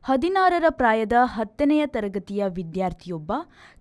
16ರ ಪ್ರಾಯದ 10ನೆಯ ತರಗತಿಯ ವಿದ್ಯಾರ್ಥಿಯೊಬ್ಬ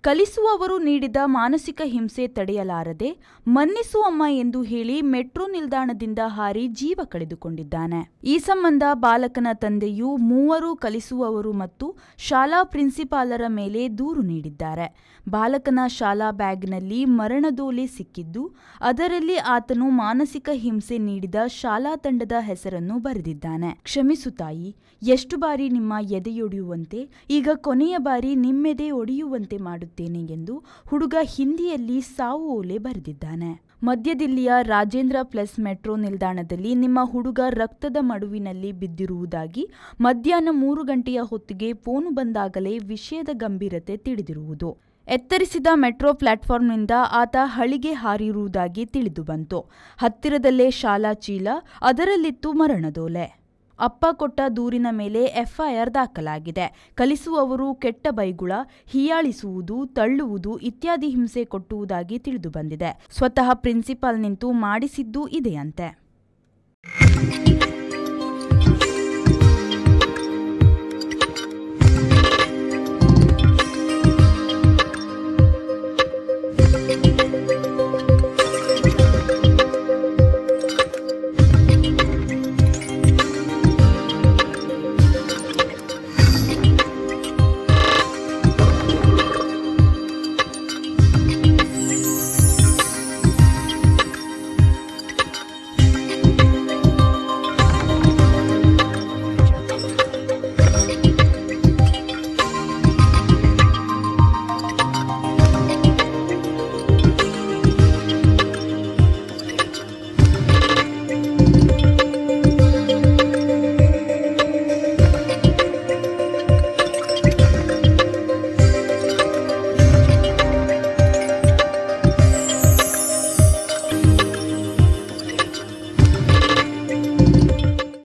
ಕಲಿಸುವವರು ನೀಡಿದ ಮಾನಸಿಕ ಹಿಂಸೆ ತಡೆಯಲಾರದೆ ಮನ್ನಿಸು ಅಮ್ಮ ಎಂದು ಹೇಳಿ ಮೆಟ್ರೋ ನಿಲ್ದಾಣದಿಂದ ಹಾರಿ ಜೀವ ಕಳೆದುಕೊಂಡಿದ್ದಾನೆ. ಈ ಸಂಬಂಧ ಬಾಲಕನ ತಂದೆಯು ಮೂವರು ಕಲಿಸುವವರು ಮತ್ತು ಶಾಲಾ ಪ್ರಿನ್ಸಿಪಾಲರ ಮೇಲೆ ದೂರು ನೀಡಿದ್ದಾರೆ. ಬಾಲಕನ ಶಾಲಾ ಬ್ಯಾಗ್ನಲ್ಲಿ ಮರಣದೋಲೆ ಸಿಕ್ಕಿದ್ದು, ಅದರಲ್ಲಿ ಆತನು ಮಾನಸಿಕ ಹಿಂಸೆ ನೀಡಿದ ಶಾಲಾ ತಂಡದ ಹೆಸರನ್ನು ಬರೆದಿದ್ದಾನೆ. ಕ್ಷಮಿಸು ತಾಯಿ, ಎಷ್ಟು ಬಾರಿ ನಿಮ್ಮ ಎದೆಯೊಡೆಯುವಂತೆ, ಈಗ ಕೊನೆಯ ಬಾರಿ ನಿಮ್ಮೆದೆ ಒಡೆಯುವಂತೆ ಮಾಡುತ್ತೇನೆ ಎಂದು ಹುಡುಗ ಹಿಂದಿಯಲ್ಲಿ ಸಾವು ಓಲೆ ಬರೆದಿದ್ದಾನೆ. ಮಧ್ಯದಿಲ್ಲಿಯ ರಾಜೇಂದ್ರ ಪ್ಲಸ್ ಮೆಟ್ರೋ ನಿಲ್ದಾಣದಲ್ಲಿ ನಿಮ್ಮ ಹುಡುಗ ರಕ್ತದ ಮಡುವಿನಲ್ಲಿ ಬಿದ್ದಿರುವುದಾಗಿ ಮಧ್ಯಾಹ್ನ 3 ಗಂಟೆಯ ಹೊತ್ತಿಗೆ ಫೋನು ಬಂದಾಗಲೇ ವಿಷಯದ ಗಂಭೀರತೆ ತಿಳಿದಿರುವುದು. ಎತ್ತರಿಸಿದ ಮೆಟ್ರೋ ಪ್ಲಾಟ್ಫಾರ್ಮ್ನಿಂದ ಆತ ಹಳಿಗೆ ಹಾರಿರುವುದಾಗಿ ತಿಳಿದುಬಂತು. ಹತ್ತಿರದಲ್ಲೇ ಶಾಲಾ ಚೀಲ, ಅದರಲ್ಲಿತ್ತು ಮರಣದೋಲೆ. ಅಪ್ಪ ಕೊಟ್ಟ ದೂರಿನ ಮೇಲೆ ಎಫ್ಐಆರ್ ದಾಖಲಾಗಿದೆ. ಕಲಿಸುವವರು ಕೆಟ್ಟ ಬೈಗುಳ, ಹೀಯಾಳಿಸುವುದು, ತಳ್ಳುವುದು ಇತ್ಯಾದಿ ಹಿಂಸೆ ಕೊಟ್ಟುವುದಾಗಿ ತಿಳಿದುಬಂದಿದೆ. ಸ್ವತಃ ಪ್ರಿನ್ಸಿಪಾಲ್ ನಿಂತು ಮಾಡಿಸಿದ್ದೂ ಇದೆಯಂತೆ.